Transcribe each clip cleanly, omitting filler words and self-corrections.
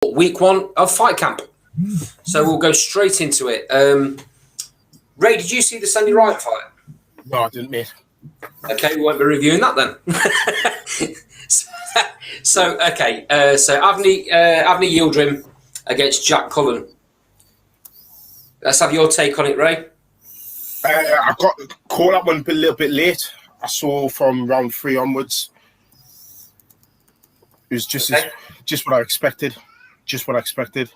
week one of Fight Camp. So we'll go straight into it. Ray, did you see the Sandy Wright fight? No, I didn't, mate. Okay, we won't be reviewing that then. So Avni Yildirim against Jack Cullen. Let's have your take on it, Ray. I got caught up one a little bit late. I saw from round 3 onwards. It was just what I expected. Just what I expected.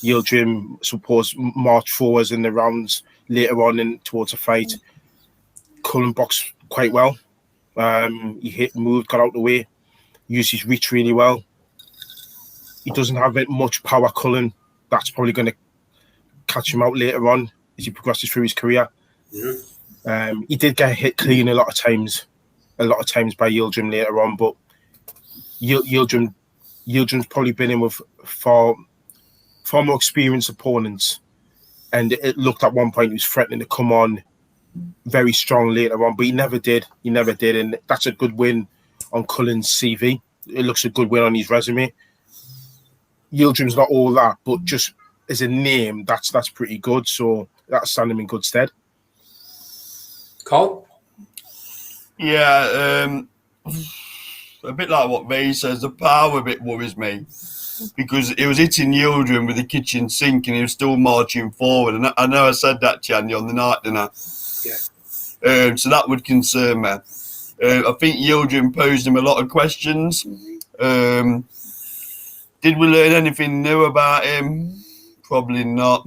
Yildirim suppose marched forwards in the rounds later on and towards a fight. Cullen boxed quite well. He hit, moved, got out the way, used his reach really well. He doesn't have much power, Cullen. That's probably going to catch him out later on as he progresses through his career. Mm-hmm. He did get hit clean a lot of times by Yildirim later on, but Yildirim's probably been in with far more experienced opponents, and it looked at one point he was threatening to come on very strong later on, but he never did, and that's a good win on Cullen's CV. It looks a good win on his resume. Yildirim's not all that, but just as a name, that's pretty good, so that's standing him in good stead. Cole? Yeah, a bit like what Ray says, the power bit worries me, because it was hitting Yildirim with the kitchen sink and he was still marching forward. And I know I said that to Andy on the night, didn't I? Yeah. So that would concern me. I think Yildirim posed him a lot of questions. Did we learn anything new about him? Probably not.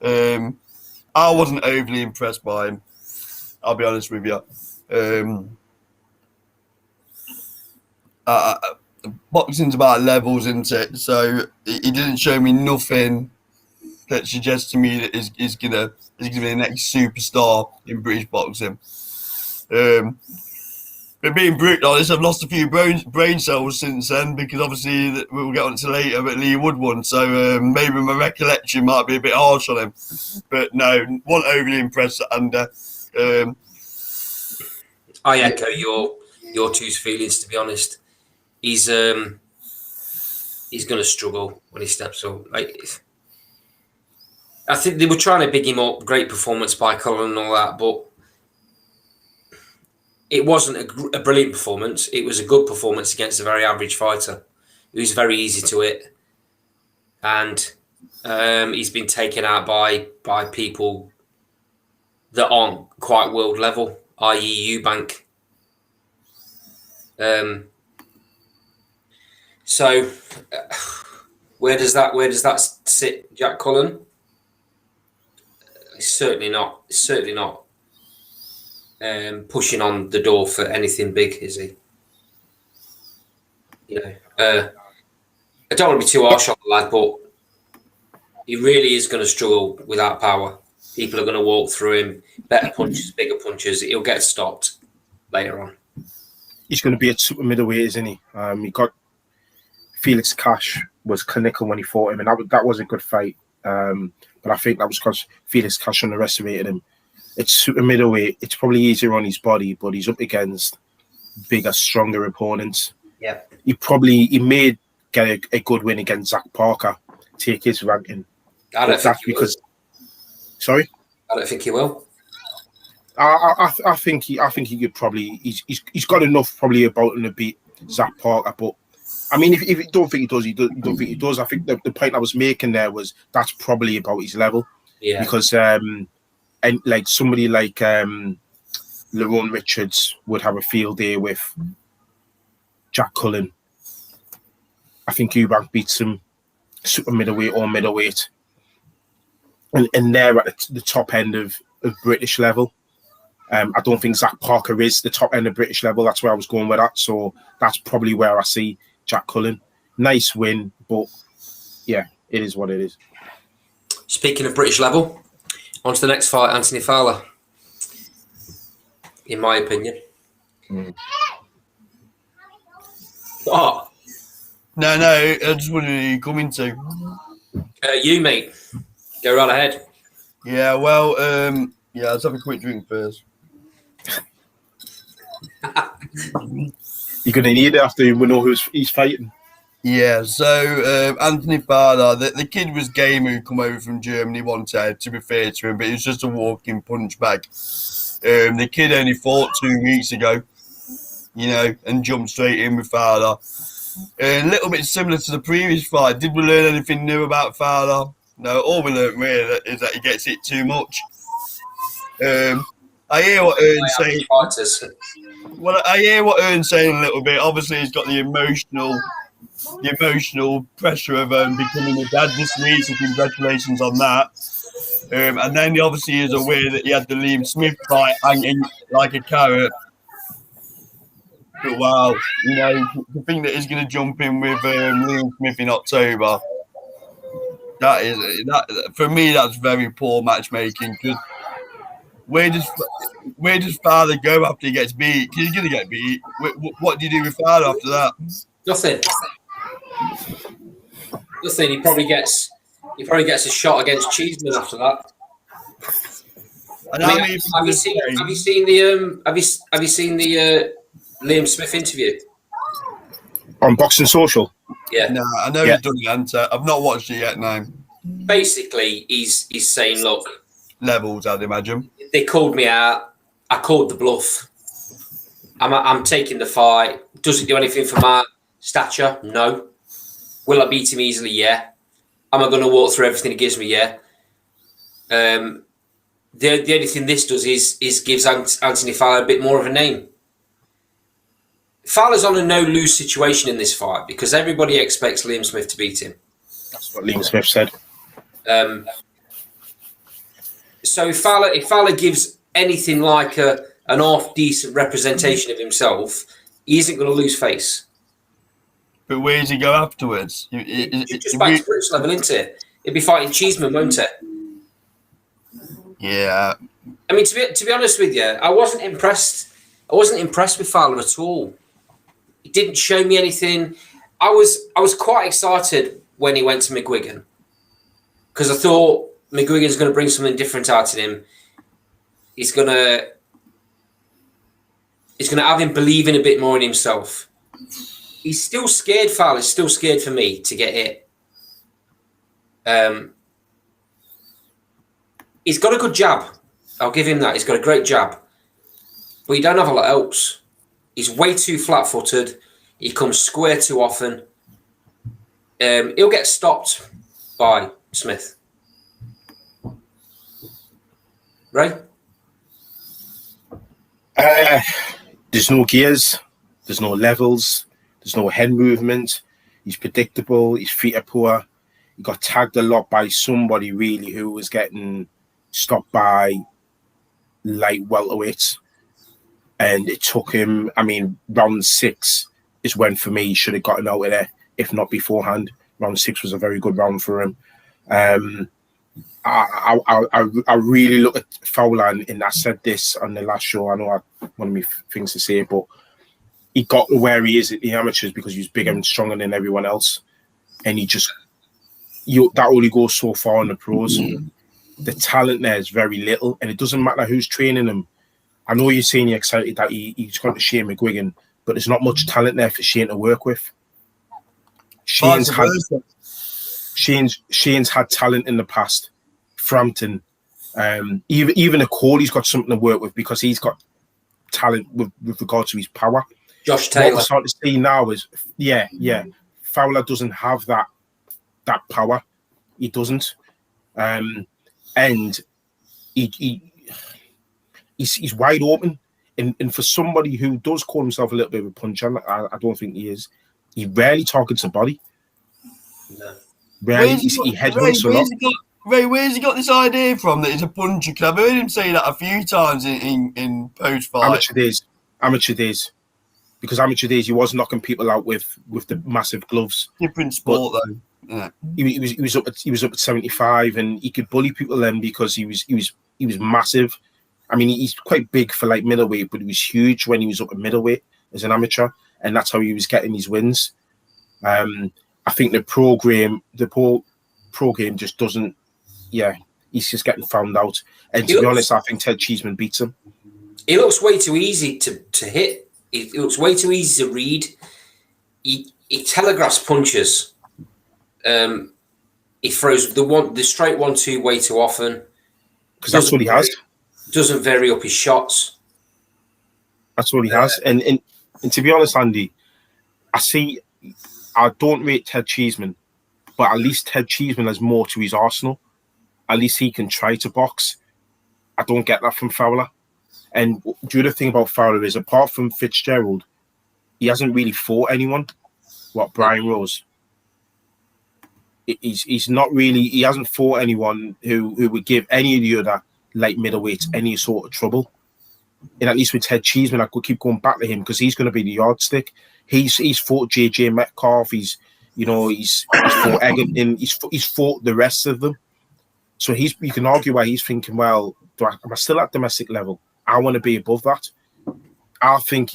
I wasn't overly impressed by him, I'll be honest with you. Boxing's about levels, isn't it? So he didn't show me nothing that suggests to me that he's gonna be the next superstar in British boxing. But being brutally honest, I've lost a few brain cells since then, because obviously we'll get on to later, but Lee Wood won, so maybe my recollection might be a bit harsh on him. But no, wasn't overly impressed. And I echo your two's feelings, to be honest. He's going to struggle when he steps up. I think they were trying to big him up. Great performance by Cullen and all that, but it wasn't a brilliant performance. It was a good performance against a very average fighter who's very easy to hit, and he's been taken out by people that aren't quite world level, i.e. Eubank. So where does that sit, Jack Cullen? It's certainly not pushing on the door for anything big, is he? I don't want to be too harsh on the lad, but he really is going to struggle without power. People are going to walk through him, better punches, bigger punches. He'll get stopped later on. He's going to be at super middleweight, isn't he? He got Felix Cash was clinical when he fought him, and that was a good fight. But I think that was because Felix Cash underestimated him. It's super middleweight. It's probably easier on his body, but he's up against bigger, stronger opponents. Yeah, he may get a good win against Zach Parker, take his ranking. I don't think he will. Sorry, I don't think he will. I think he could probably. He's got enough probably about him to beat Zach Parker, but. I mean, if you don't think he does, you don't think he does. I think the point I was making there was that's probably about his level. Yeah. Because and like somebody like Lerone Richards would have a field day with Jack Cullen. I think Eubank beats him super middleweight or middleweight, and they're at the top end of British level. I don't think Zach Parker is the top end of British level. That's where I was going with that. So that's probably where I see Jack Cullen. Nice win, but yeah, it is what it is. Speaking of British level, on to the next fight, Anthony Fowler. In my opinion. What? No, I just wondered who you come into. You, mate. Go right ahead. Yeah, well, let's have a quick drink first. You're going to need it after we know who he's fighting. Yeah, so Anthony Fowler, the kid was game who come over from Germany one time, to be fair to him, but he was just a walking punch bag. The kid only fought 2 weeks ago, and jumped straight in with Fowler. A little bit similar to the previous fight. Did we learn anything new about Fowler? No, all we learned really is that he gets hit too much. I hear what Ern's saying. Well, I hear what Ern's saying a little bit. Obviously, he's got the emotional pressure of becoming a dad this week, so congratulations on that. And then he obviously is aware that he had the Liam Smith fight hanging like a carrot. But wow, the thing that he's going to jump in with Liam Smith in October, that for me, that's very poor matchmaking. Because where does Fowler go after he gets beat? He's going to get beat. What do you do with Fowler after that? Nothing. He probably gets a shot against Cheeseman after that. Have you seen the Liam Smith interview on Boxing Social? Yeah. No, I know he's done the answer. I've not watched it yet. No. Basically, he's saying, look, levels, I'd imagine. They called me out. I called the bluff. I'm taking the fight. Does it do anything for my stature? No. Will I beat him easily? Yeah. Am I going to walk through everything he gives me? Yeah. The only thing this does is gives Anthony Fowler a bit more of a name. Fowler's on a no-lose situation in this fight because everybody expects Liam Smith to beat him. That's what Liam Smith said. So if Fowler gives anything like an half-decent representation of himself, he isn't going to lose face. But where does he go afterwards? Just back to British level, isn't it? He'd be fighting Cheeseman, won't it? Yeah. I mean, to be honest with you, I wasn't impressed with Fowler at all. He didn't show me anything. I was quite excited when he went to McGuigan because I thought McGuigan's going to bring something different out of him. He's going to have him believing a bit more in himself. He's still scared. Fowler's still scared for me to get hit. He's got a good jab. I'll give him that. He's got a great jab. But he don't have a lot else. He's way too flat-footed. He comes square too often. He'll get stopped by Smith. Right? There's no gears. There's no levels. There's no head movement. He's predictable. His feet are poor. He got tagged a lot by somebody really who was getting stopped by light welterweights. And it took him, round 6 is when, for me, he should have gotten out of there, if not beforehand. Round 6 was a very good round for him. I really look at Fowler, and I said this on the last show. I know one of my things to say, but he got to where he is at the amateurs because he was bigger and stronger than everyone else. And that only goes so far in the pros. The talent there is very little, and it doesn't matter who's training him. I know you're saying you're excited that he's gone to Shane McGuigan, but there's not much talent there for Shane to work with. Shane's had talent in the past. Frampton, even a Corley's got something to work with because he's got talent with regard to his power. Josh Taylor. What we're starting to see now is, Fowler doesn't have that power. He doesn't, and he's wide open. And for somebody who does call himself a little bit of a puncher, I don't think he is. He rarely targets a body. No. Rarely. He headhunts a lot. Ray, where's he got this idea from that he's a puncher? Because I've heard him say that a few times in post-fight. Amateur days. Because amateur days, he was knocking people out with the massive gloves. Different sport, though. Yeah. He was up at 75, and he could bully people then because he was massive. He's quite big for like middleweight, but he was huge when he was up at middleweight as an amateur, and that's how he was getting his wins. I think the pro game just doesn't. Yeah, he's just getting found out. And to be honest, I think Ted Cheeseman beats him. He looks way too easy to hit. It looks way too easy to read. he telegraphs punches. He throws the straight 1-2 way too often. Because that's what he has. Doesn't vary up his shots. That's what he has. And to be honest, Andy, I don't rate Ted Cheeseman, but at least Ted Cheeseman has more to his arsenal. At least he can try to box. I don't get that from Fowler. And the other thing about Fowler is, apart from Fitzgerald, he hasn't really fought anyone. Brian Rose? He's not really. He hasn't fought anyone who would give any of the other light middleweights any sort of trouble. And at least with Ted Cheeseman, I could keep going back to him because he's going to be the yardstick. He's fought JJ Metcalf. He's fought Egerton. He's fought the rest of them. So you can argue why he's thinking, well, am I still at domestic level? I want to be above that. I think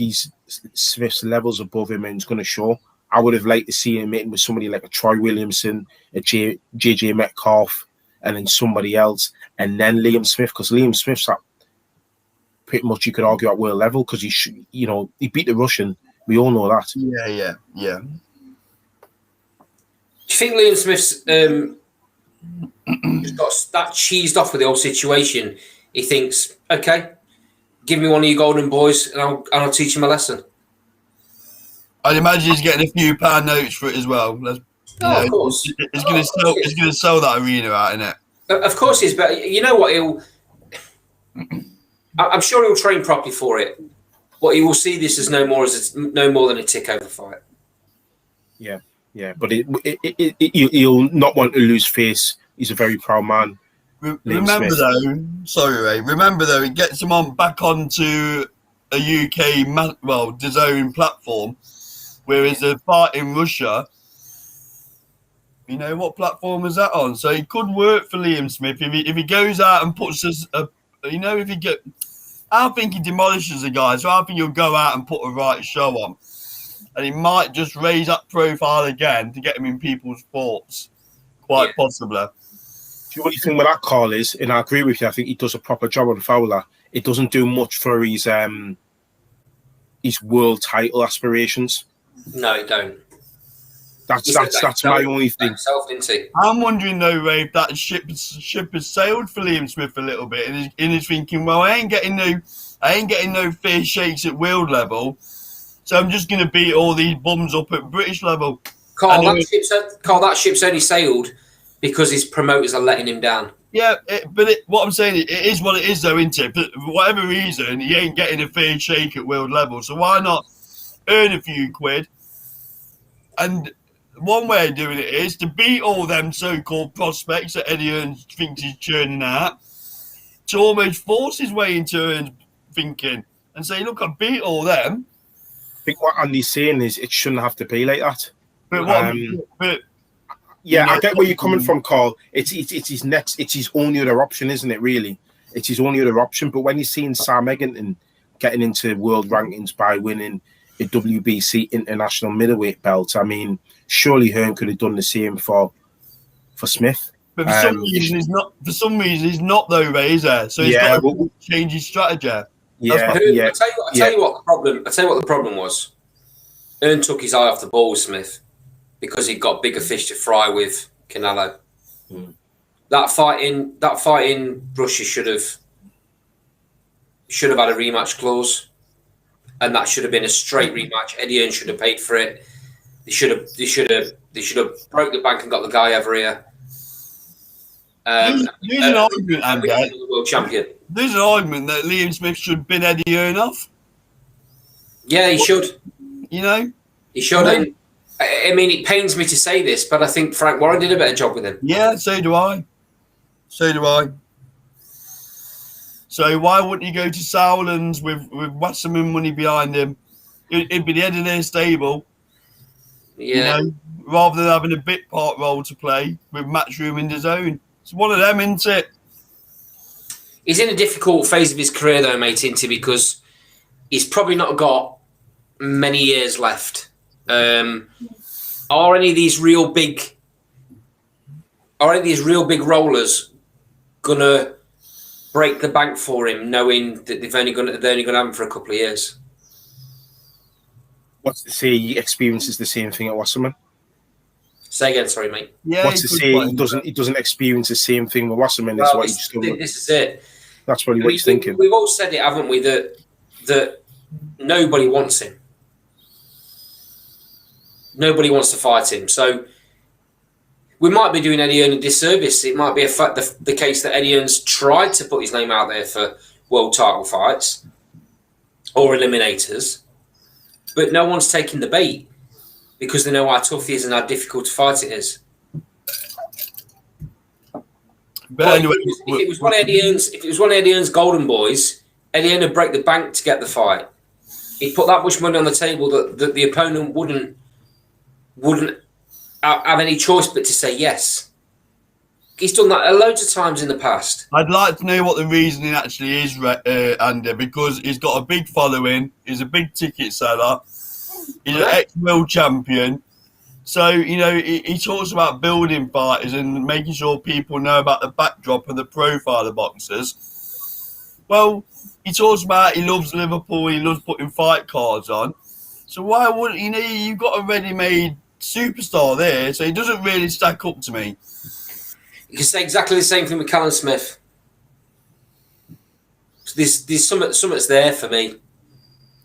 Smith's levels above him and he's going to show. I would have liked to see him meeting with somebody like a Troy Williamson, a JJ Metcalf, and then somebody else, and then Liam Smith, because Liam Smith's at pretty much, you could argue, at world level because he beat the Russian. We all know that. Yeah. Do you think Liam Smith's got that cheesed off with the whole situation? He thinks, okay, give me one of your golden boys and I'll teach him a lesson. I'd imagine he's getting a few pound notes for it as well. Of course. It's going to sell that arena out, innit? Of course he's, but you know what? I'm sure he'll train properly for it. But he will see this as no more than a tick over fight. Yeah. But he'll not want to lose face. He's a very proud man. Remember though, it gets him back onto a UK DAZN platform, whereas the fight in Russia, you know, what platform was that on? So it could work for Liam Smith if he goes out and puts us, I think he demolishes the guy, so I think he'll go out and put a right show on, and he might just raise that profile again to get him in people's thoughts, quite possibly. The only thing with that call is, and I agree with you, I think he does a proper job on Fowler. It doesn't do much for his world title aspirations. No, it don't. That's my only thing. Himself, didn't he? I'm wondering though, Ray, if that ship has sailed for Liam Smith a little bit, and he's thinking, well, I ain't getting no fair shakes at world level, so I'm just going to beat all these bums up at British level. Carl, that ship's only sailed because his promoters are letting him down. Yeah, what I'm saying, it is what it is, though, isn't it? But for whatever reason, he ain't getting a fair shake at world level, so why not earn a few quid? And one way of doing it is to beat all them so-called prospects that Eddie Hearn thinks he's churning out, to almost force his way into Hearn's thinking and say, look, I beat all them. I think what Andy's saying is it shouldn't have to be like that. But I get where you're coming from, Carl. It's his only other option, isn't it, really? It's his only other option. But when you're seeing Sam Egerton getting into world rankings by winning a WBC international middleweight belt, I mean, surely Hearn could have done the same for Smith. But for some reason he's not. For some reason he's not, though, Ray, is there? So he's got to change his strategy. I tell you what the problem was. Hearn took his eye off the ball with Smith because he got bigger fish to fry with Canelo. That fight in Russia should have had a rematch clause, and that should have been a straight rematch. Eddie Hearn should have paid for it. They should have broke the bank and got the guy over here. There's an argument, Andy. World champion. There's an argument that Liam Smith should have been Eddie Hearn off. Yeah, he should. You know, he should. I mean, it pains me to say this, but I think Frank Warren did a better job with him. Yeah, so do I. So why wouldn't you go to Sauerlands with Wasserman money behind him? It'd be the head of their stable. Yeah. You know, rather than having a bit part role to play with Matchroom in DAZN. It's one of them, isn't it? He's in a difficult phase of his career, though, mate, because he's probably not got many years left. Are any of these real big rollers gonna break the bank for him, knowing that they're only gonna have him for a couple of years? What's to say he experiences the same thing at Wasserman? Say again, sorry, mate. Yeah, What's to say he doesn't experience the same thing with Wasserman? Is what he's this is it. That's probably what he's thinking. We've all said it, haven't we? That nobody wants him. Nobody wants to fight him. So we might be doing Eddie Hearn a disservice. It might be the case that Eddie Hearn's tried to put his name out there for world title fights or eliminators, but no one's taking the bait because they know how tough he is and how difficult to fight it is. But anyway, if it was one of Eddie Hearn's golden boys, Eddie Hearn would break the bank to get the fight. He'd put that much money on the table that the opponent wouldn't have any choice but to say yes. He's done that loads of times in the past. I'd like to know what the reasoning actually is, Andy, because he's got a big following. He's a big ticket seller. He's an ex-world champion. So, you know, he talks about building fighters and making sure people know about the backdrop and the profile of the boxers. Well, he talks about he loves Liverpool, he loves putting fight cards on. So why wouldn't, you know, you've got a ready-made superstar there, so he doesn't really stack up to me. You can say exactly the same thing with Callum Smith. There's something's there for me.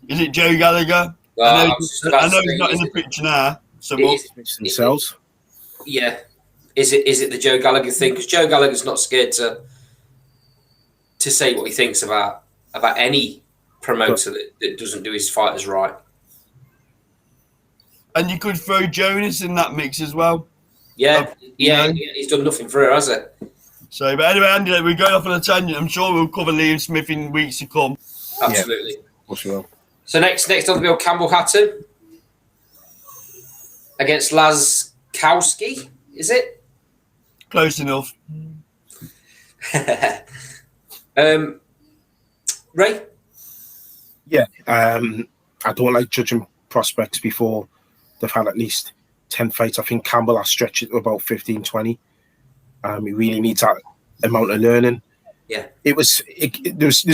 Is it Joe Gallagher? Well, I know he's not in the picture now. So themselves. Yeah. Is it the Joe Gallagher thing? Because Joe Gallagher's not scared to say what he thinks about any promoter that doesn't do his fighters right. And you could throw Jonas in that mix as well. Yeah, he's done nothing for her, has he? So, but anyway, Andy, we're going off on a tangent. I'm sure we'll cover Liam Smith in weeks to come. Absolutely. Yeah, we will. So next on the bill, Campbell Hatton against Laskowski, is it? Close enough. Ray? Yeah, I don't like judging prospects before they've had at least 10 fights. I think Campbell has stretched it to about 15, 20. He really needs that amount of learning. Yeah, there's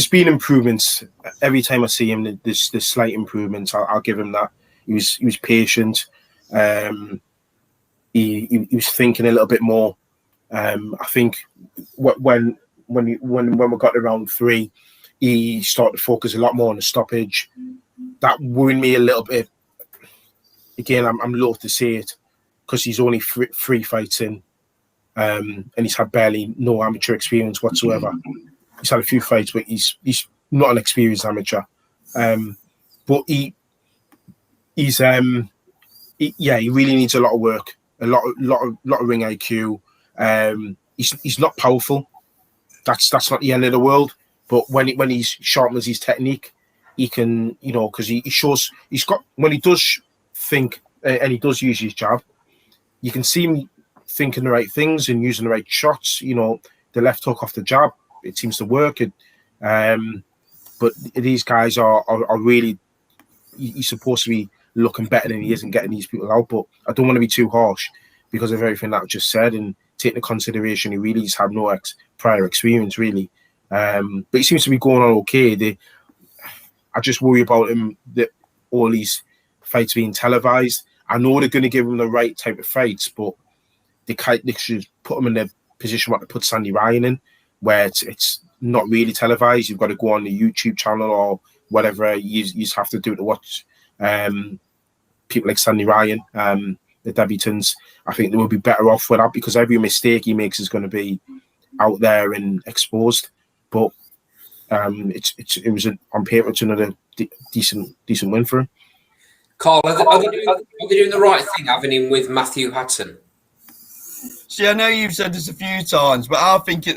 been improvements every time I see him. There's slight improvements. I'll give him that. He was patient. He was thinking a little bit more. I think when we got to round 3, he started to focus a lot more on the stoppage. That worried me a little bit. Again, I'm loath to say it because he's only 3 fights in. And he's had barely no amateur experience whatsoever. He's had a few fights, but he's not an experienced amateur. But he really needs a lot of work, a lot of ring IQ. He's not powerful. That's not the end of the world. But when he sharpens his technique, he can, you know, because he shows he's got, when he does think and he does use his jab, you can see him thinking the right things and using the right shots. You know, the left hook off the jab, it seems to work. But these guys are really, he's supposed to be looking better than he is and getting these people out. But I don't want to be too harsh because of everything that I just said and taking into consideration he really has had no prior experience really. But he seems to be going on okay. I just worry about him that all these fights being televised. I know they're going to give him the right type of fights, but they should put him in the position what they put Sandy Ryan in, where it's not really televised. You've got to go on the YouTube channel or whatever you have to do to watch people like Sandy Ryan, the debutants. I think they will be better off with that because every mistake he makes is going to be out there and exposed. But on paper it's another decent win for him. Carl, are they doing the right thing having him with Matthew Hatton? See, I know you've said this a few times, but I think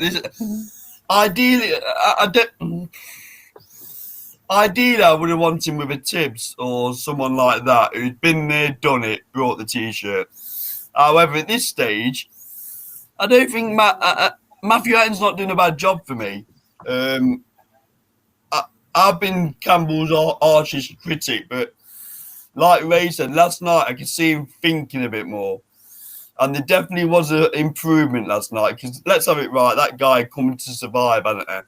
ideally, I would have wanted him with a Tibbs or someone like that who'd been there, done it, brought the T-shirt. However, at this stage, I don't think Matthew Hatton's not doing a bad job for me. I've been Campbell's harshest critic, but like Ray said, last night I could see him thinking a bit more. And there definitely was an improvement last night because let's have it right, that guy coming to survive, hasn't he?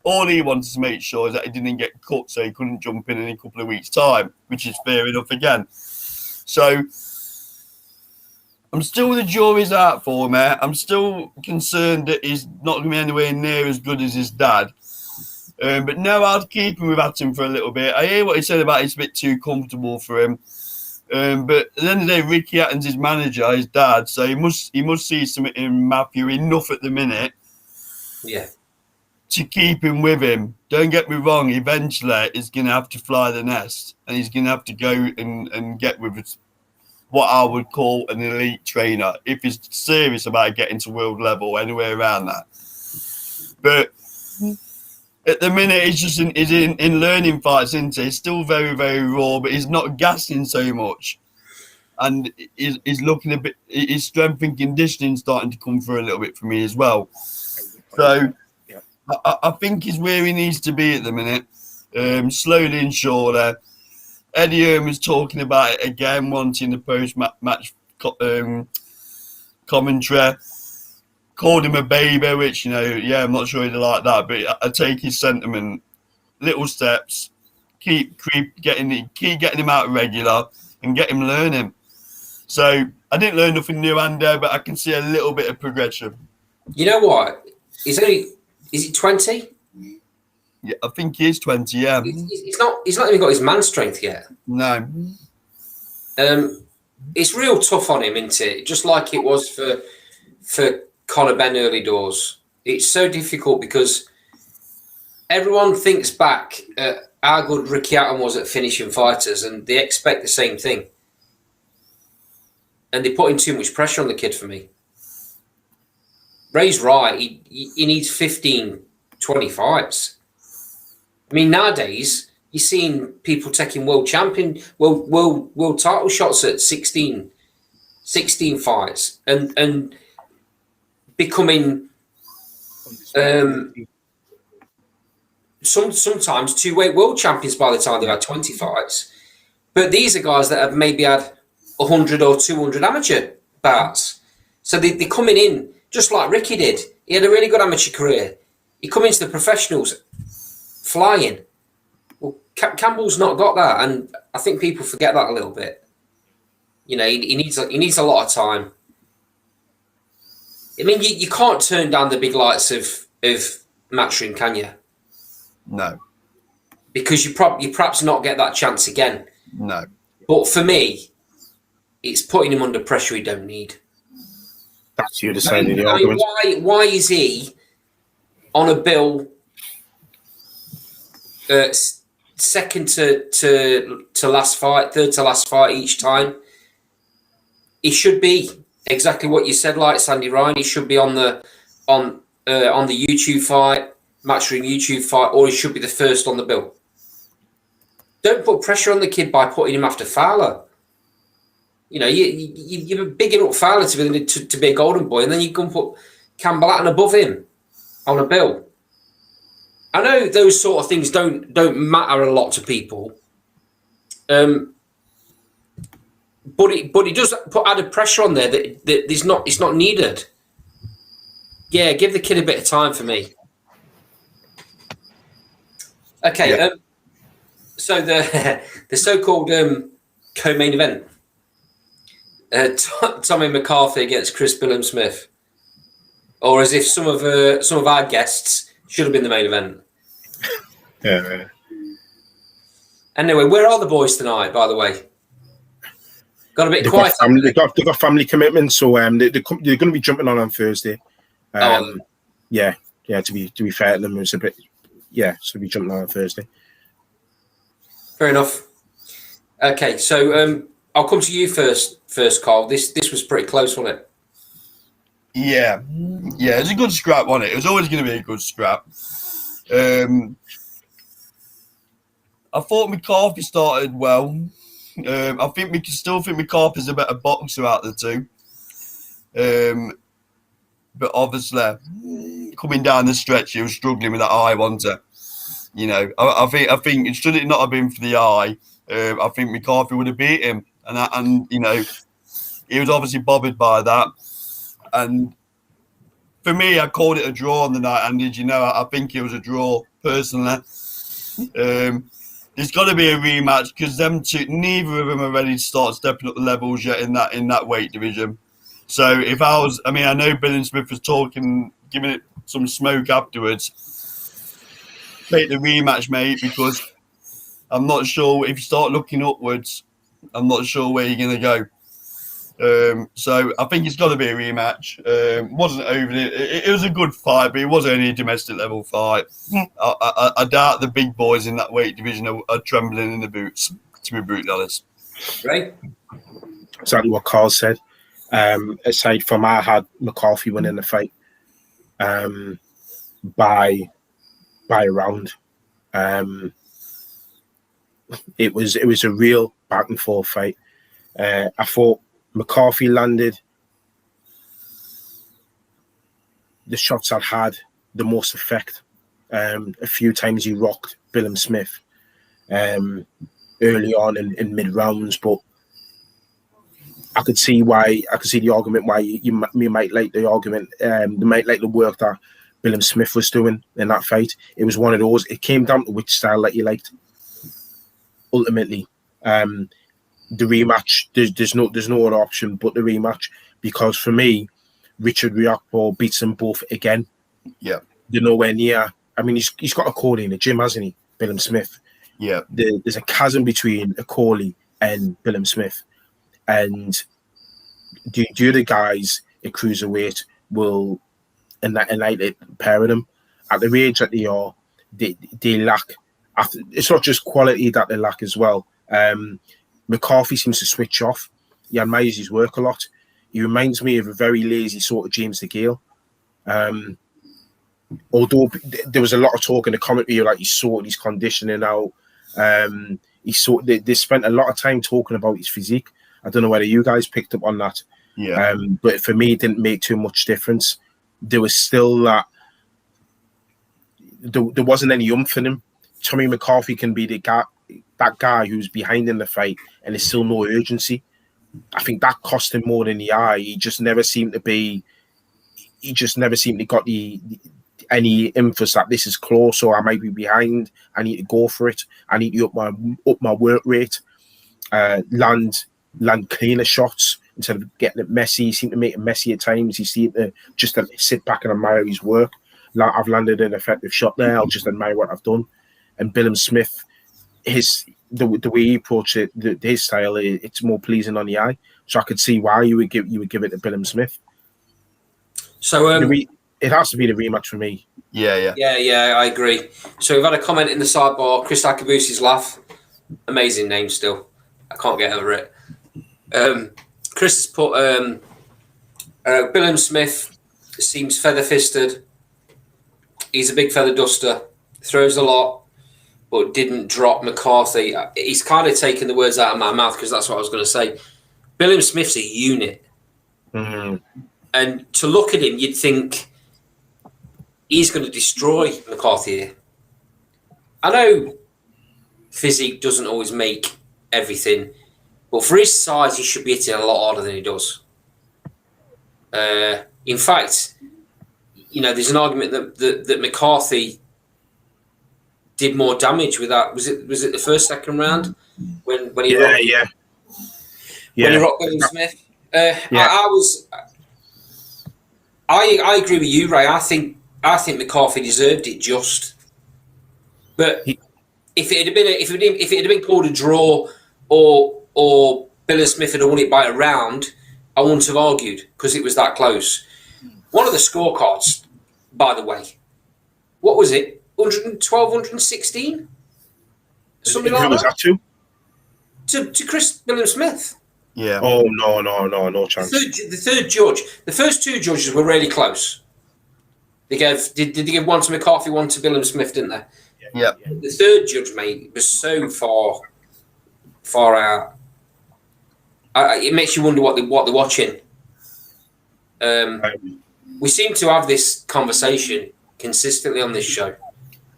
All he wanted to make sure is that he didn't get cut, so he couldn't jump in a couple of weeks' time, which is fair enough again. So I'm still the jury's out for him. I'm still concerned that he's not going to be anywhere near as good as his dad. But no, I'd keep him with Atom for a little bit. I hear what he said about it's a bit too comfortable for him. But at the end of the day, Ricky Hatton's his manager, his dad, so he must see something in Matthew enough at the minute. Yeah. To keep him with him. Don't get me wrong, eventually he's going to have to fly the nest and he's going to have to go and get with what I would call an elite trainer if he's serious about getting to world level, anywhere around that. But at the minute, he's in learning fights, isn't he? He's still very, very raw, but he's not gassing so much. And he's looking a bit, his strength and conditioning starting to come through a little bit for me as well. So I think he's where he needs to be at the minute, slowly and surely. Eddie Hearn was talking about it again, wanting the post-match commentary. Called him a baby, which, I'm not sure he'd like that, but I take his sentiment. Little steps, keep getting him out regular and get him learning. So I didn't learn nothing new, Andy, but I can see a little bit of progression. You know what? Is he 20? Yeah, I think he is 20. Yeah, he's not even got his man strength yet. No. It's real tough on him, isn't it? Just like it was for Conor Benn early doors. It's so difficult because everyone thinks back at how good Ricky Hatton was at finishing fighters, and they expect the same thing. And they're putting too much pressure on the kid for me. Ray's right. He needs 15, 20 fights. I mean, nowadays, you're seeing people taking world title shots at 16 fights and becoming sometimes two-weight world champions by the time they've had 20 fights. But these are guys that have maybe had 100 or 200 amateur bouts. So they're coming in just like Ricky did. He had a really good amateur career. He come into the professionals flying. Well, Campbell's not got that, and I think people forget that a little bit. He needs a lot of time. I mean, you can't turn down the big lights of Matchroom, can you? No. Because you perhaps not get that chance again. No. But for me, it's putting him under pressure he don't need. That's the other side of the argument. Why is he on a bill second to last fight, third to last fight each time? He should be exactly what you said, like Sandy Ryan. He should be on the YouTube fight, Matchroom YouTube fight, or he should be the first on the bill. Don't put pressure on the kid by putting him after Fowler. You're bigging up Fowler to be a golden boy, and then you can put Campbell Hatton above him on a bill. I know those sort of things don't matter a lot to people, but it does put added pressure on there that it's not needed. Yeah, give the kid a bit of time for me. Okay, Yeah. So the so-called co-main event, Tommy McCarthy against Chris Billum-Smith, or as if some of our guests should have been the main event. Yeah. Anyway, where are the boys tonight? By the way, got a bit quiet. They've got family commitments, so they're going to be jumping on Thursday. Yeah. To be fair to them, it's a bit. Yeah, so we jumping on Thursday. Fair enough. Okay, so I'll come to you first, Carl. This was pretty close, wasn't it? Yeah, it was a good scrap, wasn't it? It was always going to be a good scrap. I thought McCarthy started well. I think we can still think McCarthy's a better boxer out of the two. But obviously, coming down the stretch, he was struggling with that eye, wasn't he? I think should it not have been for the eye, I think McCarthy would have beat him, and he was obviously bothered by that. And for me, I called it a draw on the night, and did you know? I think it was a draw personally. There's got to be a rematch because neither of them are ready to start stepping up the levels yet in that weight division. So if I know Bill and Smith was talking, giving it some smoke afterwards. Take the rematch, mate, because I'm not sure if you start looking upwards, I'm not sure where you're going to go. So I think it's got to be a rematch. Wasn't over it was a good fight, but it was only a domestic level fight. I doubt the big boys in that weight division are trembling in the boots, to be brutally honest. Right? Exactly what Carl said. Aside from I had McCarthy winning the fight by a round. It was a real back and forth fight. I thought McCarthy landed the shots that had the most effect. A few times he rocked Billum Smith early on in mid rounds, but I could see the argument why you might like the argument. You might like the work that Billum Smith was doing in that fight. It was one of those. It came down to which style that you liked. Ultimately, the rematch. There's no other option but the rematch, because for me, Richard Riakporhe beats them both again. Yeah, they're nowhere near. I mean, he's got a Corley in the gym, hasn't he, Billum Smith? Yeah. There's a chasm between a Corley and Billum Smith, and the other guys at cruiserweight will annihilate a pair of them at the age that they are. They lack. It's not just quality that they lack as well. McCarthy seems to switch off. He admires his work a lot. He reminds me of a very lazy sort of James DeGale. Although there was a lot of talk in the commentary, like he sorted his conditioning out. They spent a lot of time talking about his physique. I don't know whether you guys picked up on that. Yeah. But for me, it didn't make too much difference. There was still that. There wasn't any oomph in him. Tommy McCarthy can be that guy who's behind in the fight, and there's still no urgency. I think that cost him more than the eye. He just never seemed to got any emphasis that this is close, or I might be behind. I need to go for it. I need to up my work rate, land cleaner shots instead of getting it messy. He seemed to make it messy at times. He seemed to just sit back and admire his work. I've landed an effective shot there. I'll just admire what I've done. And Billum Smith, the way he approached it, his style, it's more pleasing on the eye. So I could see why you would give it to Billum Smith. So it has to be the rematch for me. Yeah, I agree. So we've had a comment in the sidebar. Chris Akabusi's laugh, amazing name still. I can't get over it. Chris has put Billum Smith seems feather-fisted. He's a big feather duster, throws a lot, but didn't drop McCarthy. He's kind of taken the words out of my mouth because that's what I was going to say. Billum Smith's a unit. Mm-hmm. And to look at him, you'd think he's going to destroy McCarthy here. I know physique doesn't always make everything, but for his size, he should be hitting a lot harder than he does. In fact, there's an argument that McCarthy did more damage with that. Was it the second round when he rocked Billum Smith? I agree with you, Ray. I think McCarthy deserved it just. But if it had been called a draw or Billum Smith had won it by a round, I wouldn't have argued because it was that close. One of the scorecards, by the way, what was it? 112, 116? Something like that? Who was that to Chris Billum Smith. Yeah. Oh, no chance. The third judge. The first two judges were really close. They did they give one to McCarthy, one to Billum Smith, didn't they? Yeah. The third judge, mate, was so far out. It makes you wonder what they're watching. We seem to have this conversation consistently on this show.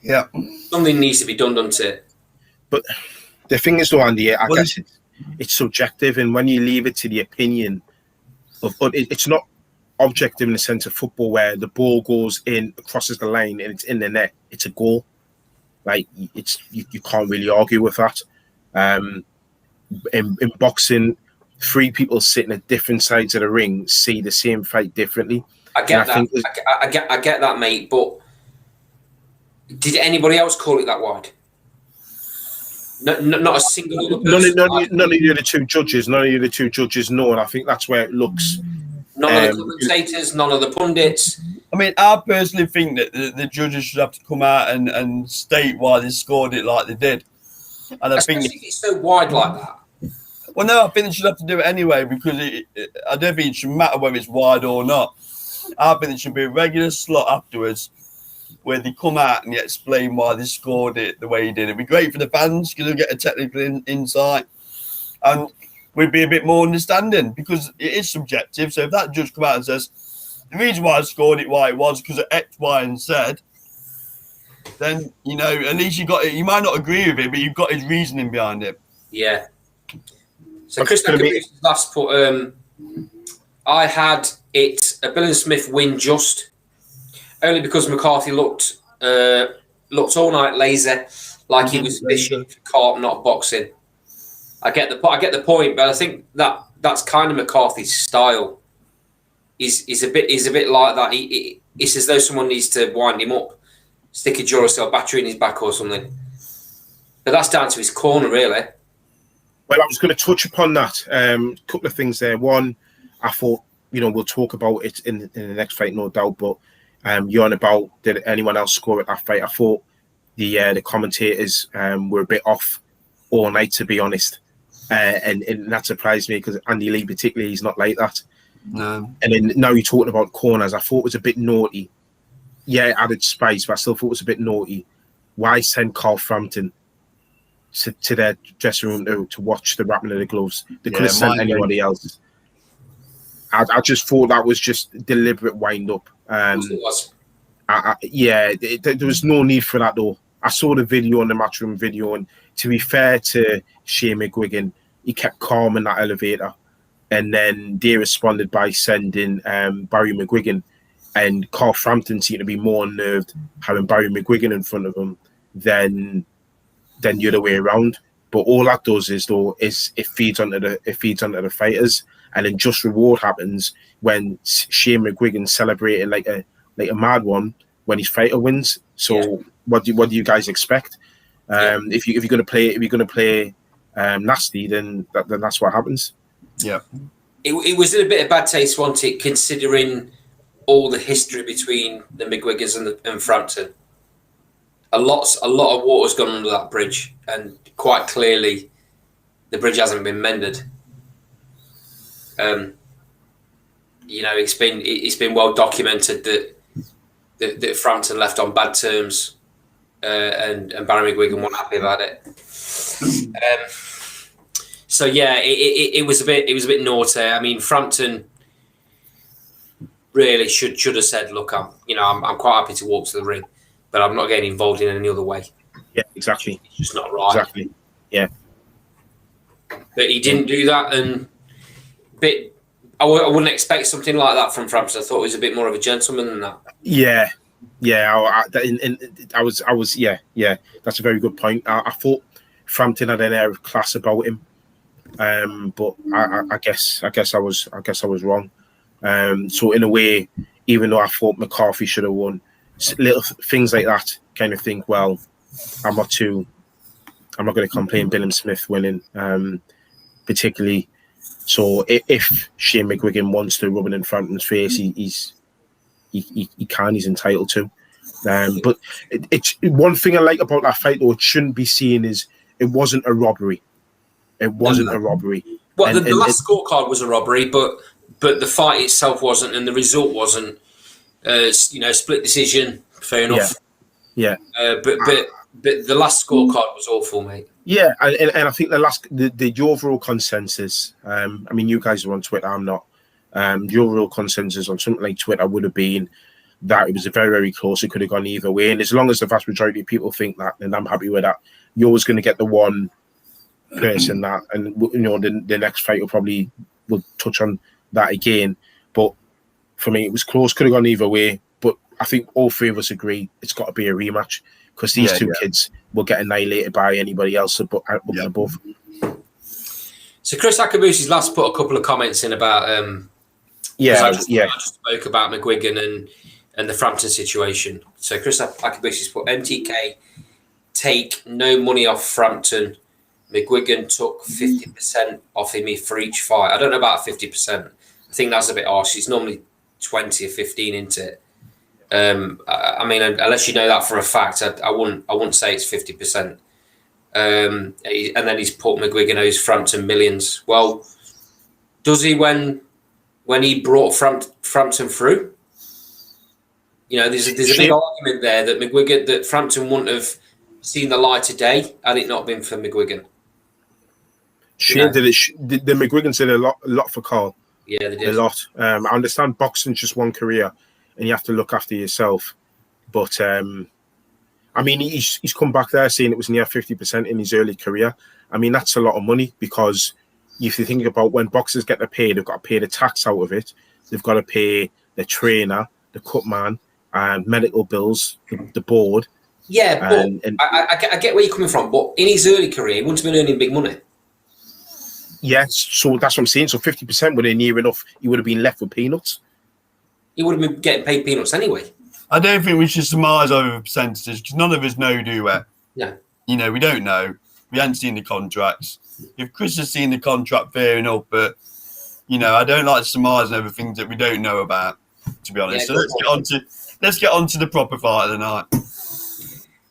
Yeah. Something needs to be done, doesn't it? But the thing is, though, Andy, I guess it's subjective, and when you leave it to the opinion of, it's not objective in the sense of football where the ball goes in, crosses the line, and it's in the net. It's a goal. Like it's you can't really argue with that. In boxing, three people sitting at different sides of the ring see the same fight differently. I get that. I get that, mate. But did anybody else call it that wide? No, not a single other person. None of the other two judges. None of the other two judges know, and I think that's where it looks. None of the commentators, none of the pundits. I mean, I personally think that the judges should have to come out and state why they scored it like they did. And I think if it's so wide like that. Well, no, I think they should have to do it anyway because I don't think it should matter whether it's wide or not. I think it should be a regular slot afterwards where they come out and explain why they scored it the way he did. It'd be great for the fans because they'll get a technical insight and we'd be a bit more understanding because it is subjective. So if that judge come out and says, the reason why I scored it why it was because of X, Y, and Z, then, you know, at least you got it. You might not agree with it, but you've got his reasoning behind it. Yeah. So Christian Caboose last put, I had it a Billy Smith win just only because McCarthy looked all night lazy, like he was fishing for carp, not boxing. I get the point, but I think that's kind of McCarthy's style. He's a bit like that. It's as though someone needs to wind him up, stick a Duracell battery in his back or something. But that's down to his corner, really. Well, I was going to touch upon that. A couple of things there. One, I thought, you know, we'll talk about it in the next fight, no doubt. But you're on about did anyone else score at that fight? I thought the commentators were a bit off all night, to be honest, and that surprised me because Andy Lee, particularly, he's not like that. No. And then now you're talking about corners. I thought it was a bit naughty. Yeah, it added spice, but I still thought it was a bit naughty. Why send Carl Frampton to their dressing room to watch the wrapping of the gloves? They could have sent anybody else. I just thought that was just deliberate wind up. It was. There was no need for that though. I saw the video on the Matchroom video, and to be fair to Shane McGuigan, he kept calm in that elevator, and then they responded by sending Barry McGuigan, and Carl Frampton seemed to be more unnerved having Barry McGuigan in front of him than the other way around. But all that does is it feeds onto the fighters, and then just reward happens when Shane McGuigan celebrating like a mad one when his fighter wins. So what do you guys expect? If you're going to play nasty, then that's what happens. Yeah, it was in a bit of bad taste, wasn't it? Considering all the history between the McGuigans and Frampton. A lot of water's gone under that bridge, and quite clearly, the bridge hasn't been mended. You know, it's been well documented that Frampton left on bad terms, and Barry McGuigan wasn't happy about it. So yeah, it was a bit naughty. I mean, Frampton really should have said, "Look, I'm quite happy to walk to the ring, but I'm not getting involved in any other way." Yeah, exactly. It's just not right. Exactly. Yeah. But he didn't do that, and I wouldn't expect something like that from Frampton. I thought he was a bit more of a gentleman than that. Yeah. I was. Yeah. That's a very good point. I thought Frampton had an air of class about him, but I guess I was wrong. So in a way, even though I thought McCarthy should have won, little things like that kind of think, well, I'm not going to complain Billy Smith winning, particularly. So if Shane McGuigan wants to rub it in Frampton's face, he's entitled to. But it's one thing I like about that fight, though, it shouldn't be seen as it wasn't a robbery. It wasn't a robbery. Well, the last scorecard was a robbery, but the fight itself wasn't, and the result wasn't. Split decision, fair enough. Yeah. But the last scorecard was awful, mate. Yeah, and I think the overall consensus. I mean, you guys are on Twitter. I'm not. The overall consensus on something like Twitter would have been that it was a very, very close. It could have gone either way, and as long as the vast majority of people think that, then I'm happy with that. You're always going to get the one person that, and the next fight will touch on that again. But for me, it was close. Could have gone either way, but I think all three of us agree it's got to be a rematch because these two kids will get annihilated by anybody else but above. So Chris Akabusi's last put a couple of comments in about I just spoke about McGuigan and the Frampton situation. So Chris Akabusi's put MTK take no money off Frampton. McGuigan took 50% off him for each fight. I don't know about 50%. I think that's a bit harsh. He's normally 20 or 15 into it. I mean, unless you know that for a fact, I wouldn't say it's 50%. And then he's put McGuigan owes Frampton millions. Well, does he when he brought Frampton through? You know, there's a big argument there that Frampton wouldn't have seen the light of day had it not been for McGuigan. The McGuigan did a lot for Carl. Yeah, they did. A lot. I understand boxing's just one career and you have to look after yourself. But, I mean, he's come back there saying it was near 50% in his early career. I mean, that's a lot of money because if you think about when boxers get their pay, they've got to pay the tax out of it. They've got to pay the trainer, the cut man, and medical bills, the board. Yeah, but I get where you're coming from. But in his early career, he wouldn't have been earning big money. Yes, so that's what I'm saying. So 50% would have near enough. He would have been left with peanuts. He would have been getting paid peanuts anyway. I don't think we should surmise over percentages because none of us know, do we? Yeah. You know, we don't know. We haven't seen the contracts. If Chris has seen the contract, fair enough. But, you know, I don't like to surmise over things that we don't know about, to be honest. Yeah, so let's get on to the proper fight of the night.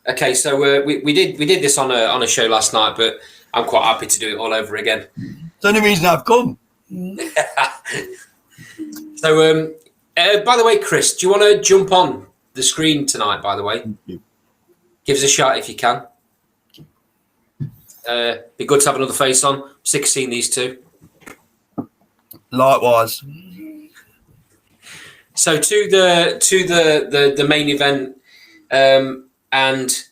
Okay, so we did this on a show last night, but I'm quite happy to do it all over again. It's the only reason I've come. So, by the way, Chris, do you want to jump on the screen tonight, by the way? Give us a shout if you can. Be good to have another face on. Sick of seeing these two. Likewise. So to the main event, and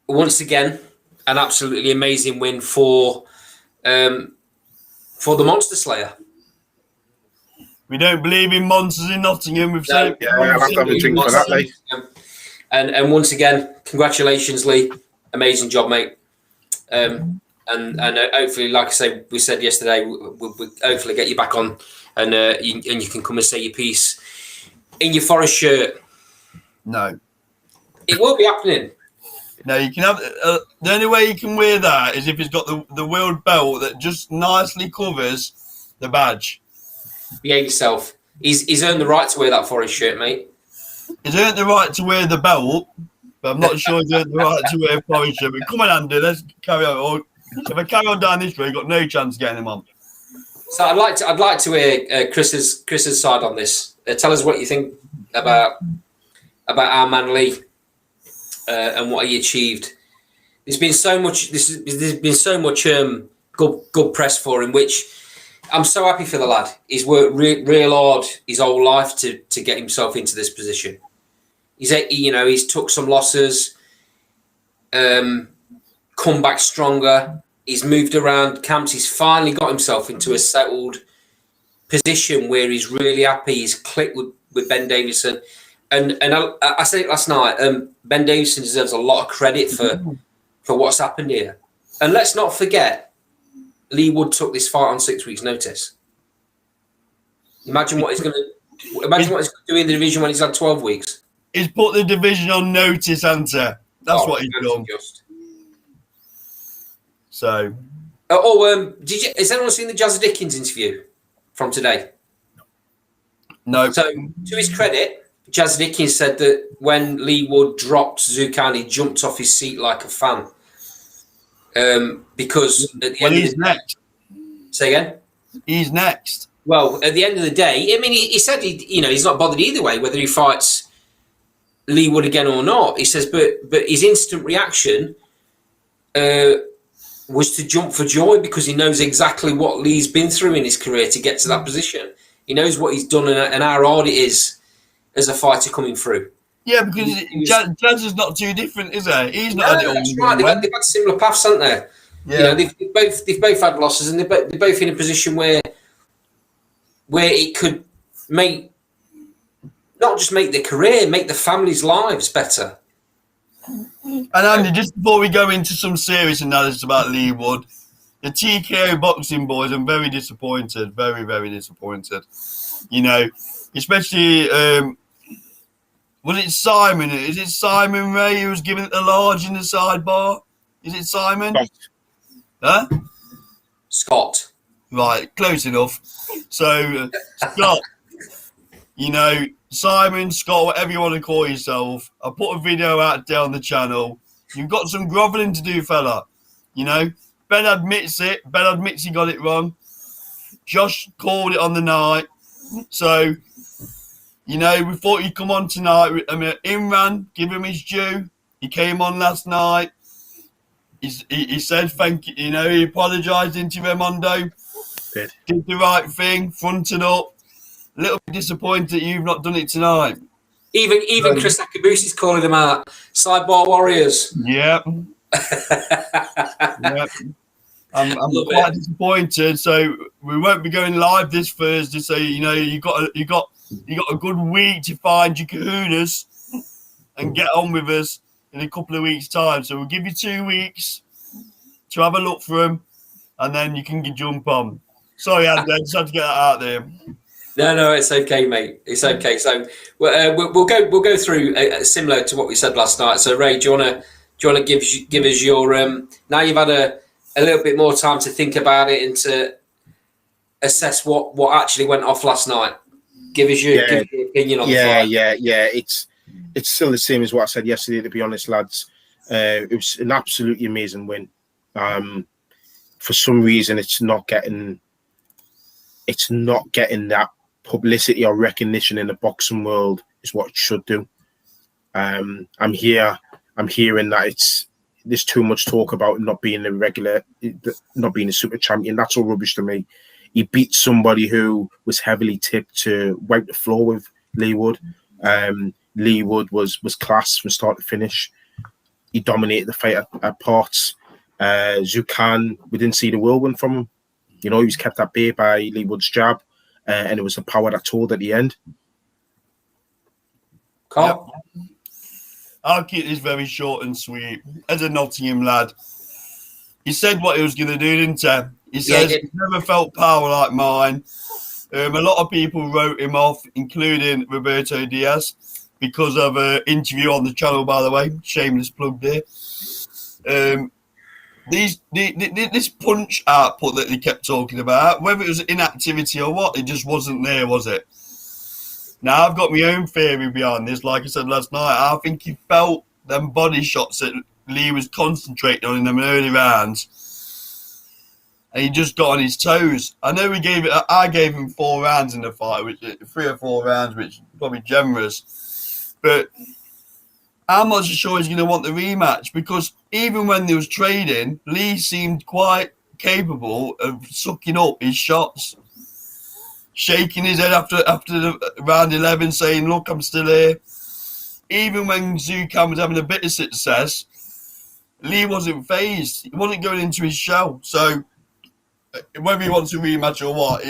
once again, an absolutely amazing win for the Monster Slayer. We don't believe in monsters in Nottingham. We've said I'll have to have a drink for that, mate. And once again, congratulations, Lee. Amazing job, mate. And hopefully, like I say, we said yesterday, we'll hopefully get you back on, and you can come and say your piece in your Forest shirt. No, it will be happening. No, you can have the only way you can wear that is if it's got the world belt that just nicely covers the badge. Behave yourself. He's earned the right to wear that Forest shirt, mate. He's earned the right to wear the belt, but I'm not sure he's earned the right to wear a Forest shirt. But come on, Andy, let's carry on. Or if I carry on down this way, you've got no chance of getting him on. So I'd like to hear Chris's side on this. Tell us what you think about our man Lee and what he achieved. There's been so much. There's been so much good press for him, which I'm so happy for the lad. He's worked real hard his whole life to get himself into this position. He's took some losses, come back stronger. He's moved around camps. He's finally got himself into a settled position where he's really happy. He's clicked with Ben Davison. And I said it last night, Ben Davison deserves a lot of credit for what's happened here. And let's not forget, Lee Wood took this fight on 6 weeks' notice. Imagine what he's going to do in the division when he's had 12 weeks. He's put the division on notice, Hunter. That's what he's done. So. Has anyone seen the Jazza Dickens interview from today? No. So, to his credit, Jazza Dickens said that when Lee Wood dropped Zucan, he jumped off his seat like a fan. Because at the end he's next. Say again? He's next. Well, at the end of the day, I mean, he said he's not bothered either way whether he fights Lee Wood again or not. He says, but his instant reaction was to jump for joy because he knows exactly what Lee's been through in his career to get to that position. He knows what he's done and how hard it is as a fighter coming through. Yeah, because Jazz is not too different, is he? He's not. That's right. They've had similar paths, haven't they? Yeah. They've both had losses, and they're both in a position where it could make not just make their career, make the families' lives better. And Andy, just before we go into some serious analysis about Lee Wood, the TKO boxing boys, I'm very disappointed. Very, very disappointed. You know, especially, was it Simon? Is it Simon Ray who was giving it the large in the sidebar? Is it Simon? Huh? Scott. Right, close enough. So, Scott, you know, Simon, Scott, whatever you want to call yourself, I put a video out there on the channel. You've got some grovelling to do, fella. You know, Ben admits it. Ben admits he got it wrong. Josh called it on the night. So, you know, we thought he'd come on tonight. I mean, Imran, give him his due. He came on last night. He said thank you. You know, he apologised into Raimondo. Did the right thing, fronted up. A little bit disappointed that you've not done it tonight. Even Chris Akabusi's calling them out. Sidebar warriors. Yep. Yep. I'm quite disappointed. So we won't be going live this Thursday. So you know you got a good week to find your kahunas and get on with us in a couple of weeks' time. So we'll give you 2 weeks to have a look for them, and then you can jump on. Sorry, Andy, I just had to get that out there. No, it's okay, mate. It's okay. So we'll go through similar to what we said last night. So Ray, do you want to give us your now you've had a little bit more time to think about it and to assess what actually went off last night. Give us your opinion on the fight. Yeah. It's still the same as what I said yesterday. To be honest, lads, it was an absolutely amazing win. For some reason, it's not getting that publicity or recognition in the boxing world is what it should do. I'm hearing that there's too much talk about him not being not being a super champion. That's all rubbish to me. He beat somebody who was heavily tipped to wipe the floor with Lee Wood. Lee Wood was class from start to finish. He dominated the fight at parts. Zukan, we didn't see the whirlwind from him. You know, he was kept at bay by Lee Wood's jab, and it was the power that told at the end. Carl? Yep. I'll keep this very short and sweet. As a Nottingham lad, he said what he was going to do, didn't he? He says, he's never felt power like mine. A lot of people wrote him off, including Roberto Diaz, because of an interview on the channel, by the way. Shameless plug there. This punch output that they kept talking about, whether it was inactivity or what, it just wasn't there, was it? Now, I've got my own theory behind this. Like I said last night, I think he felt them body shots that Lee was concentrating on in them early rounds, and he just got on his toes. I know I gave him 4 rounds in the fight, 3 or 4 rounds, which is probably generous. But I'm not so sure he's going to want the rematch, because even when they was trading, Lee seemed quite capable of sucking up his shots, shaking his head after the round 11, saying, "Look, I'm still here." Even when Zukan was having a bit of success, Lee wasn't phased. He wasn't going into his shell. So whether he wants a rematch or what,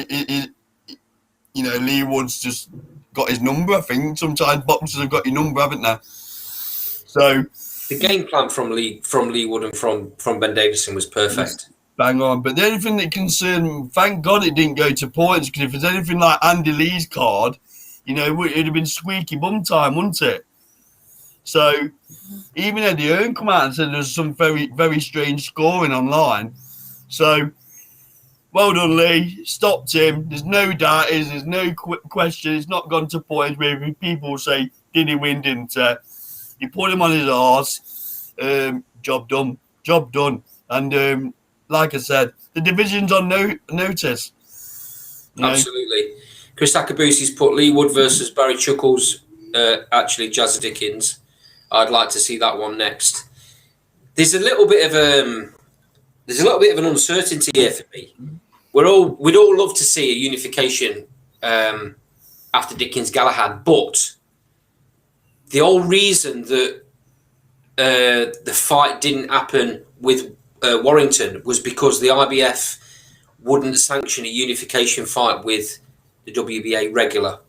you know, Lee Wood's just got his number. I think sometimes boxers have got your number, haven't they? So the game plan from Lee Wood and from Ben Davison was perfect. Bang on. But the only thing that concerned me, thank God it didn't go to points, because if there's anything like Andy Lee's card, you know, it'd have been squeaky bum time, wouldn't it? So even Eddie Hearn come out and said there's some very, very strange scoring online. So well done, Lee. Stopped him. There's no doubt. There's no question. It's not gone to points where people say, did he win, didn't he? You put him on his arse. Job done. Job done. And like I said, the division's on notice. Absolutely. Chris Akabusi's put Lee Wood versus Barry Chuckles, actually Jazza Dickens. I'd like to see that one next. There's a little bit of an uncertainty here for me. We'd all love to see a unification after Dickens Galahad, but the whole reason that the fight didn't happen with Warrington was because the IBF wouldn't sanction a unification fight with the WBA regular.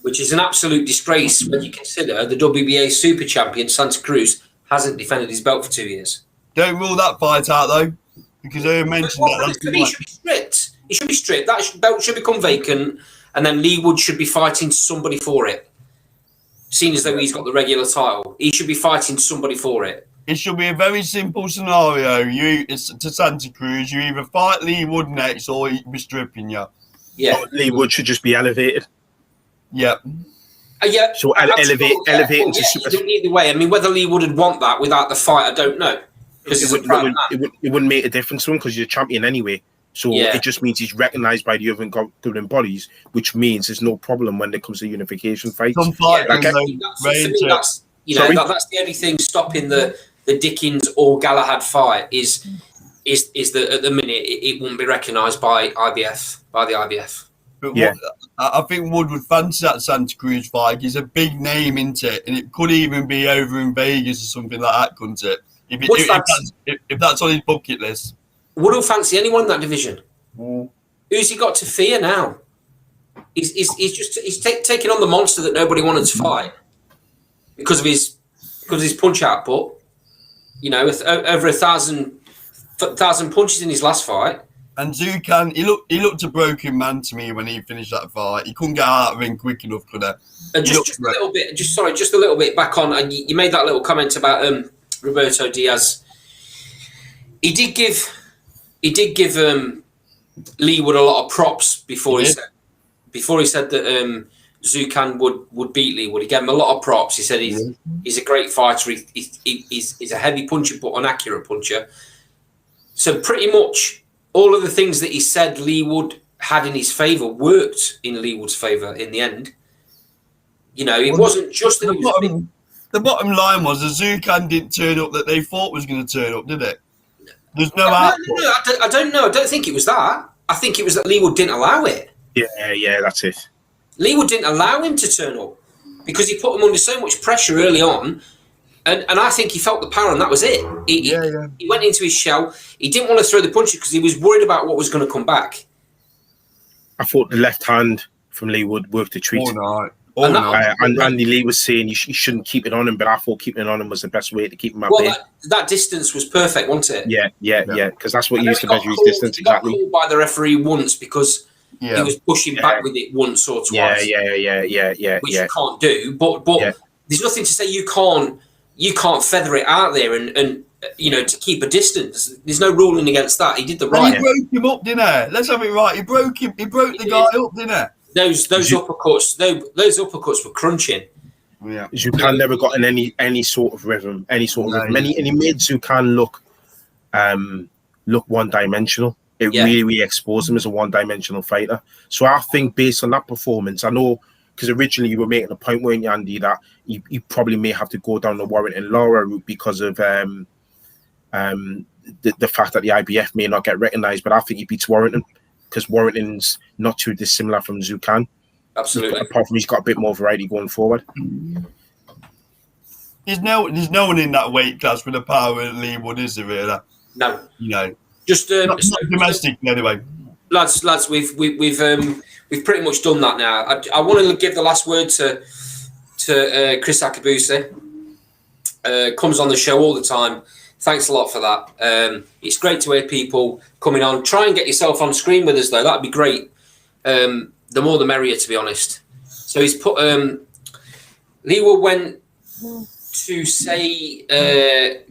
which is an absolute disgrace when you consider the WBA super champion Santa Cruz hasn't defended his belt for 2 years. Don't rule that fight out though, because I mentioned that. He should be stripped. He should be stripped. That belt should become vacant, and then Leigh Wood should be fighting somebody for it. Seeing as though he's got the regular title, he should be fighting somebody for it. It should be a very simple scenario. It's to Santa Cruz. You either fight Leigh Wood next, or he'll be stripping you. Yeah, Leigh Wood should just be elevated. Yep. Yeah. So elevate into super. Either way, I mean, whether Leigh Wood would want that without the fight, I don't know. It wouldn't make a difference to him because you're a champion anyway. So it just means he's recognised by the other governing bodies, which means there's no problem when it comes to unification fights. That's the only thing stopping the Dickens or Galahad fight is that at the minute it won't be recognised by the IBF. But I think Wood would fancy that Santa Cruz fight. He's a big name, isn't it? And it could even be over in Vegas or something like that, couldn't it? If that's on his bucket list. Would fancy anyone in that division? Who's he got to fear now? He's taking on the monster that nobody wanted to fight because of his punch output. You know, over 1,000 punches in his last fight. And Zucan, he looked a broken man to me when he finished that fight. He couldn't get out of the ring quick enough, could he? Just a little bit. Just a little bit back on. And you made that little comment about Roberto Diaz. He did give Leigh Wood a lot of props before he said that Zucan would beat Leigh Wood. He gave him a lot of props. He said he's a great fighter. He's a heavy puncher but an accurate puncher. So pretty much all of the things that he said Leigh Wood had in his favour worked in Leigh Wood's favour in the end. You know, it wasn't just that the bottom line was the Zucan didn't turn up that they thought was going to turn up, did it? There's no output. No, I don't know. I don't think it was that. I think it was that Leigh Wood didn't allow it. Yeah, that's it. Leigh Wood didn't allow him to turn up because he put him under so much pressure early on. And I think he felt the power, and that was it. He went into his shell. He didn't want to throw the punches because he was worried about what was going to come back. I thought the left hand from Leigh Wood worked a treat. And Andy Lee was saying you shouldn't keep it on him, but I thought keeping it on him was the best way to keep him at bay. That distance was perfect, wasn't it? Yeah, because that's what he used to measure his distance. He got called by the referee once because he was pushing back with it once or twice. Yeah. Which you can't do, but there's nothing to say you can't feather it out there and you know, to keep a distance. There's no ruling against that. He did the right. He broke him up, didn't he? Let's have it right. He broke the guy up, didn't he? Those uppercuts were crunching. Yeah, Zucan never got in any sort of rhythm, And he made Zucan look one-dimensional. It really exposed him as a one-dimensional fighter. So I think based on that performance, I know because originally you were making a point, weren't you, Andy, that you probably may have to go down the Warrington Lara route because of the fact that the IBF may not get recognised. But I think he beats Warrington because Warrington's not too dissimilar from Zucan. Absolutely. Apart from he's got a bit more variety going forward. There's no one in that weight class with the power of Leigh Wood, is there really? No. You know, just not domestic anyway. Lads, we've pretty much done that now. I want to give the last word to Chris Akabuse. Comes on the show all the time. Thanks a lot for that. It's great to hear people coming on. Try and get yourself on screen with us, though. That'd be great. The more the merrier, to be honest. So he's put... Leigh Wood went to say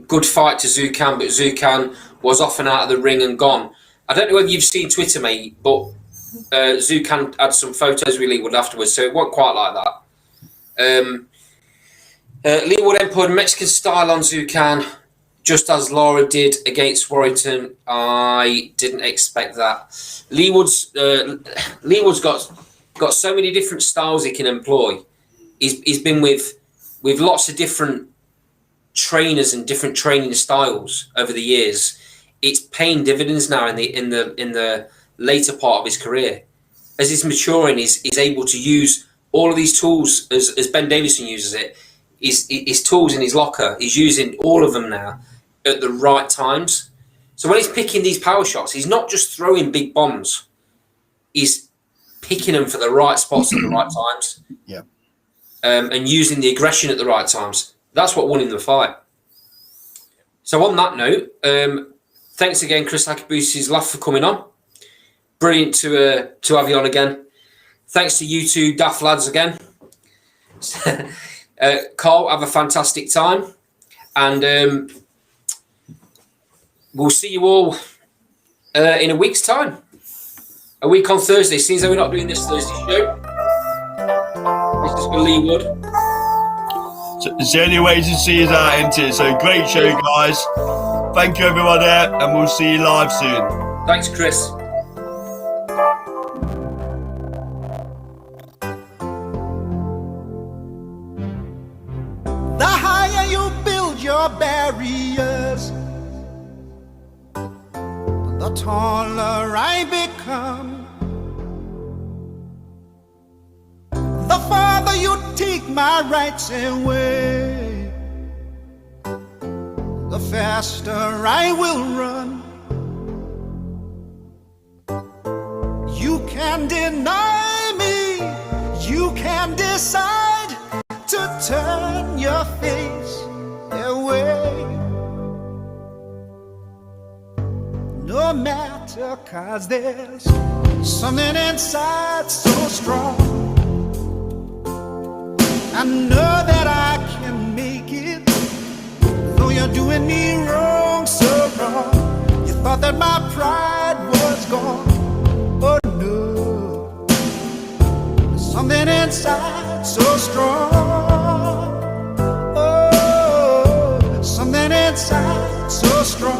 good fight to Zucan, but Zucan was off and out of the ring and gone. I don't know whether you've seen Twitter, mate, but Zucan had some photos with Leigh Wood afterwards, so it wasn't quite like that. Leigh Wood employed Mexican style on Zucan, just as Lara did against Warrington. I didn't expect that. Leigh Wood's got so many different styles he can employ. He's been with lots of different trainers and different training styles over the years. It's paying dividends now in the later part of his career. As he's maturing, he's able to use all of these tools as Ben Davison uses it. His tools in his locker. He's using all of them now at the right times. So when he's picking these power shots, he's not just throwing big bombs. He's picking them for the right spots at the right times. Yeah. And using the aggression at the right times. That's what won him the fight. So on that note, thanks again, Chris Akabusi's laugh for coming on. Brilliant to have you on again. Thanks to you two daft lads again. Carl, have a fantastic time. And we'll see you all in a week's time. A week on Thursday. Seems though we're not doing this Thursday show. This is for Lee Wood. So it's the only way to see us out, isn't it? So great show, guys. Thank you, everyone there, and we'll see you live soon. Thanks, Chris. The higher you build your barriers, the taller I become. The farther you take my rights away, the faster I will run. You can deny me, you can decide to turn your face away. No matter, 'cause there's something inside so strong. I know that I can make it, though you're doing me wrong, so wrong. You thought that my pride was gone. Oh no, there's something inside so strong. Oh, something inside so strong.